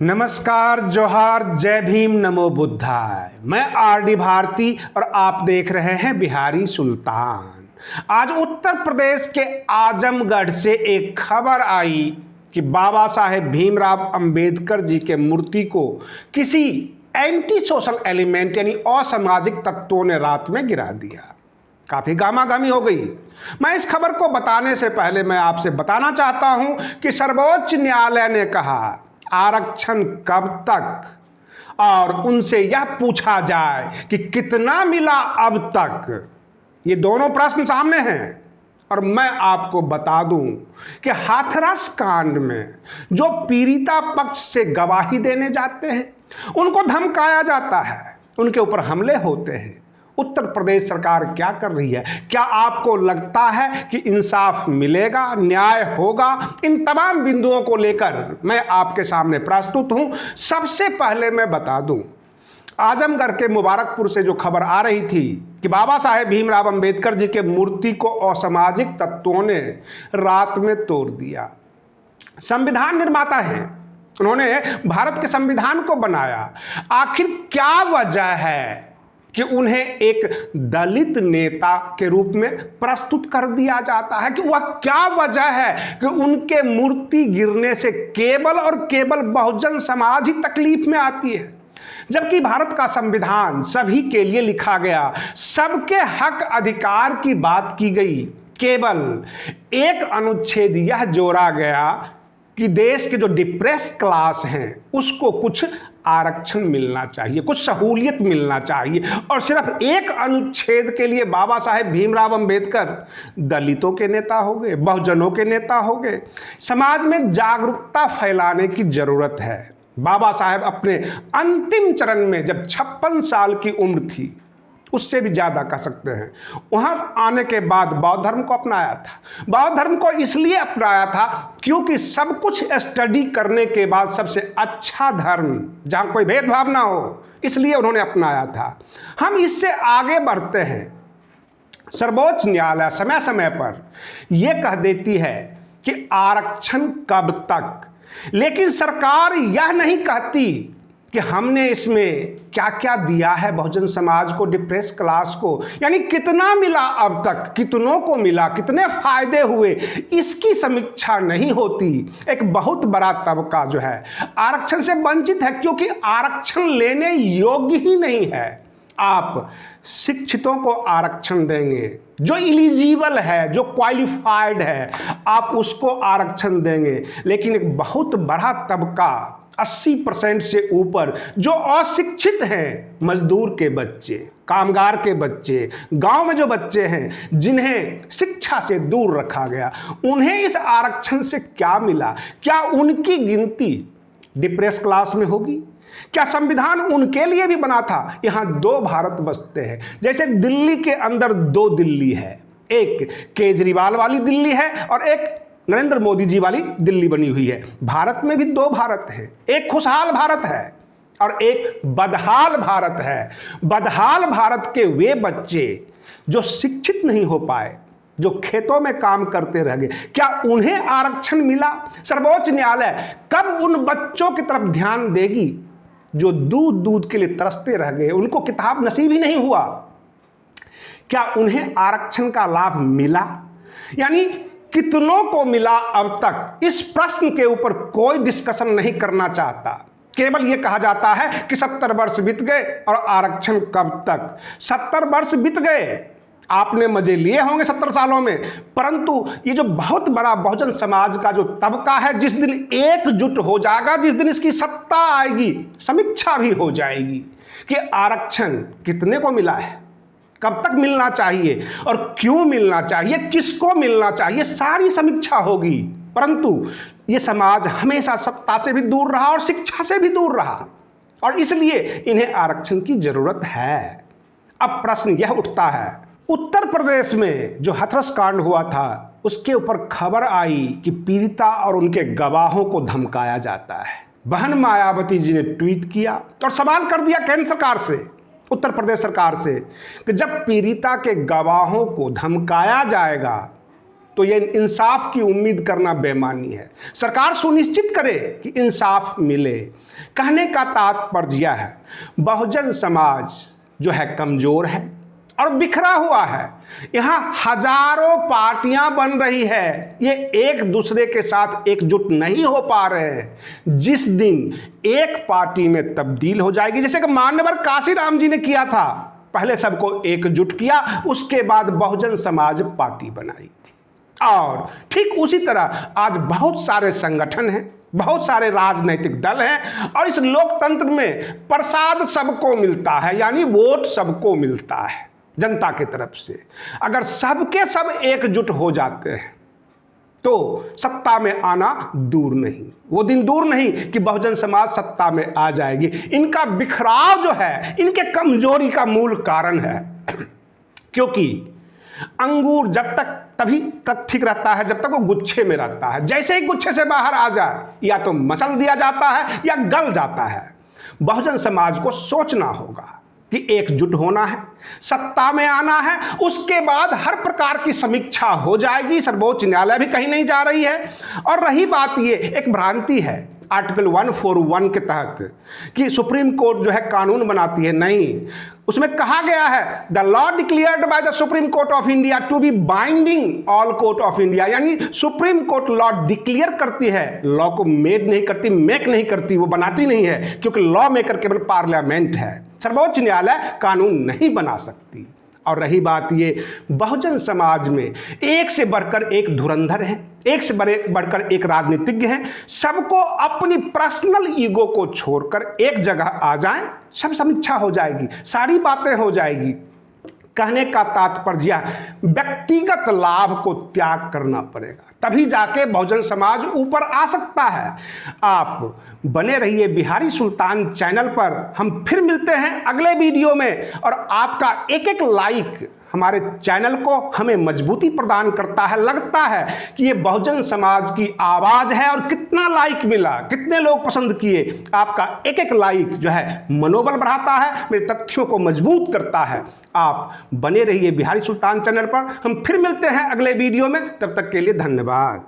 नमस्कार, जोहार, जय भीम, नमो बुद्धाय। मैं आरडी भारती और आप देख रहे हैं बिहारी सुल्तान। आज उत्तर प्रदेश के आजमगढ़ से एक खबर आई कि बाबा साहेब भीमराव अंबेडकर जी के मूर्ति को किसी एंटी सोशल एलिमेंट यानी असामाजिक तत्वों ने रात में गिरा दिया। काफी गामागामी हो गई। मैं इस खबर को बताने से पहले मैं आपसे बताना चाहता हूं कि सर्वोच्च न्यायालय ने कहा आरक्षण कब तक, और उनसे यह पूछा जाए कि कितना मिला अब तक। ये दोनों प्रश्न सामने हैं और मैं आपको बता दूं कि हाथरस कांड में जो पीड़िता पक्ष से गवाही देने जाते हैं उनको धमकाया जाता है, उनके ऊपर हमले होते हैं। उत्तर प्रदेश सरकार क्या कर रही है? क्या आपको लगता है कि इंसाफ मिलेगा, न्याय होगा? इन तमाम बिंदुओं को लेकर मैं आपके सामने प्रस्तुत हूं। सबसे पहले मैं बता दूं, आजमगढ़ के मुबारकपुर से जो खबर आ रही थी कि बाबा साहेब भीमराव अंबेडकर जी के मूर्ति को असामाजिक तत्वों ने रात में तोड़ दिया। संविधान निर्माता हैं, उन्होंने भारत के संविधान को बनाया। आखिर क्या वजह है कि उन्हें एक दलित नेता के रूप में प्रस्तुत कर दिया जाता है? कि वह क्या वजह है कि उनके मूर्ति गिरने से केवल और केवल बहुजन समाज ही तकलीफ में आती है, जबकि भारत का संविधान सभी के लिए लिखा गया, सबके हक अधिकार की बात की गई। केवल एक अनुच्छेद यह जोड़ा गया कि देश के जो डिप्रेस क्लास हैं उसको कुछ आरक्षण मिलना चाहिए, कुछ सहूलियत मिलना चाहिए। और सिर्फ एक अनुच्छेद के लिए बाबा साहेब भीमराव अंबेडकर दलितों के नेता हो गए, बहुजनों के नेता हो गए। समाज में जागरूकता फैलाने की जरूरत है। बाबा साहेब अपने अंतिम चरण में जब 56 साल की उम्र थी, उससे भी ज्यादा कह सकते हैं, वहां आने के बाद बौद्ध धर्म को अपनाया था। बौद्ध धर्म को इसलिए अपनाया था क्योंकि सब कुछ स्टडी करने के बाद सबसे अच्छा धर्म जहां कोई भेदभाव ना हो, इसलिए उन्होंने अपनाया था। हम इससे आगे बढ़ते हैं। सर्वोच्च न्यायालय समय समय पर यह कह देती है कि आरक्षण कब तक, लेकिन सरकार यह नहीं कहती कि हमने इसमें क्या क्या दिया है बहुजन समाज को, डिप्रेस क्लास को, यानी कितना मिला अब तक, कितनों को मिला, कितने फायदे हुए, इसकी समीक्षा नहीं होती। एक बहुत बड़ा तबका जो है आरक्षण से वंचित है क्योंकि आरक्षण लेने योग्य ही नहीं है। आप शिक्षितों को आरक्षण देंगे, जो एलिजिबल है, जो क्वालिफाइड है, आप उसको आरक्षण देंगे, लेकिन एक बहुत बड़ा तबका 80% से ऊपर जो अशिक्षित हैं, मजदूर के बच्चे, कामगार के बच्चे, गांव में जो बच्चे हैं जिन्हें शिक्षा से दूर रखा गया, उन्हें इस आरक्षण से क्या मिला? क्या उनकी गिनती डिप्रेस क्लास में होगी? क्या संविधान उनके लिए भी बना था? यहां दो भारत बसते हैं। जैसे दिल्ली के अंदर दो दिल्ली है, एक केजरीवाल वाली दिल्ली है और एक नरेंद्र मोदी जी वाली दिल्ली बनी हुई है। भारत में भी दो भारत है, एक खुशहाल भारत है और एक बदहाल भारत है। बदहाल भारत के वे बच्चे जो शिक्षित नहीं हो पाए, जो खेतों में काम करते रह गए, क्या उन्हें आरक्षण मिला? सर्वोच्च न्यायालय कब उन बच्चों की तरफ ध्यान देगी जो दूध के लिए तरसते रह गए, उनको किताब नसीब ही नहीं हुआ? क्या उन्हें आरक्षण का लाभ मिला? यानी कितनों को मिला अब तक? इस प्रश्न के ऊपर कोई डिस्कशन नहीं करना चाहता। केवल यह कहा जाता है कि 70 वर्ष बीत गए और आरक्षण कब तक। 70 वर्ष बीत गए, आपने मजे लिए होंगे 70 सालों में, परंतु ये जो बहुत बड़ा बहुजन समाज का जो तबका है, जिस दिन एकजुट हो जाएगा, जिस दिन इसकी सत्ता आएगी, समीक्षा भी हो जाएगी कि आरक्षण कितने को मिला है, कब तक मिलना चाहिए और क्यों मिलना चाहिए, किसको मिलना चाहिए, सारी समीक्षा होगी। परंतु ये समाज हमेशा सत्ता से भी दूर रहा और शिक्षा से भी दूर रहा और इसलिए इन्हें आरक्षण की जरूरत है। अब प्रश्न यह उठता है, उत्तर प्रदेश में जो हाथरस कांड हुआ था उसके ऊपर खबर आई कि पीड़िता और उनके गवाहों को धमकाया जाता है। बहन मायावती जी ने ट्वीट किया और सवाल कर दिया केंद्र सरकार से, उत्तर प्रदेश सरकार से, कि जब पीड़िता के गवाहों को धमकाया जाएगा तो ये इंसाफ की उम्मीद करना बेमानी है। सरकार सुनिश्चित करे कि इंसाफ मिले। कहने का तात्पर्य है बहुजन समाज जो है कमजोर है और बिखरा हुआ है। यहां हजारों पार्टियां बन रही है, ये एक दूसरे के साथ एकजुट नहीं हो पा रहे हैं। जिस दिन एक पार्टी में तब्दील हो जाएगी, जैसे कि मान्यवर काशीराम जी ने किया था, पहले सबको एकजुट किया, उसके बाद बहुजन समाज पार्टी बनाई थी। और ठीक उसी तरह आज बहुत सारे संगठन हैं, बहुत सारे राजनीतिक दल हैं, और इस लोकतंत्र में प्रसाद सबको मिलता है, यानी वोट सबको मिलता है जनता की तरफ से। अगर सबके सब एकजुट हो जाते हैं तो सत्ता में आना दूर नहीं, वो दिन दूर नहीं कि बहुजन समाज सत्ता में आ जाएगी। इनका बिखराव जो है इनके कमजोरी का मूल कारण है, क्योंकि अंगूर जब तक तभी तक ठीक रहता है जब तक वो गुच्छे में रहता है। जैसे ही गुच्छे से बाहर आ जाए या तो मसल दिया जाता है या गल जाता है। बहुजन समाज को सोचना होगा कि एकजुट होना है, सत्ता में आना है, उसके बाद हर प्रकार की समीक्षा हो जाएगी। सर्वोच्च न्यायालय भी कहीं नहीं जा रही है। और रही बात, ये एक भ्रांति है आर्टिकल 141 के तहत कि सुप्रीम कोर्ट जो है कानून बनाती है, नहीं। उसमें कहा गया है the law declared by the Supreme Court of India to be binding all court of India, यानी सुप्रीम कोर्ट लॉ डिक्लेयर करती है, लॉ को मेड नहीं करती, मेक नहीं करती, वो बनाती नहीं है, क्योंकि लॉ मेकर केवल पार्लियामेंट है। सर्वोच्च न्यायालय कानून नहीं बना सकती। और रही बात ये, बहुजन समाज में एक से बढ़कर एक धुरंधर है, एक से बढ़कर एक राजनीतिज्ञ है। सबको अपनी पर्सनल ईगो को छोड़कर एक जगह आ जाएं, सब समीक्षा हो जाएगी, सारी बातें हो जाएगी। कहने का तात्पर्य व्यक्तिगत लाभ को त्याग करना पड़ेगा, तभी जाके बहुजन समाज ऊपर आ सकता है। आप बने रहिए बिहारी सुल्तान चैनल पर। हम फिर मिलते हैं अगले वीडियो में, और आपका एक एक लाइक हमारे चैनल को हमें मजबूती प्रदान करता है। लगता है कि ये बहुजन समाज की आवाज़ है, और कितना लाइक मिला, कितने लोग पसंद किए। आपका एक एक लाइक जो है मनोबल बढ़ाता है, मेरे तथ्यों को मजबूत करता है। आप बने रहिए बिहारी सुल्तान चैनल पर। हम फिर मिलते हैं अगले वीडियो में, तब तक के लिए धन्यवाद।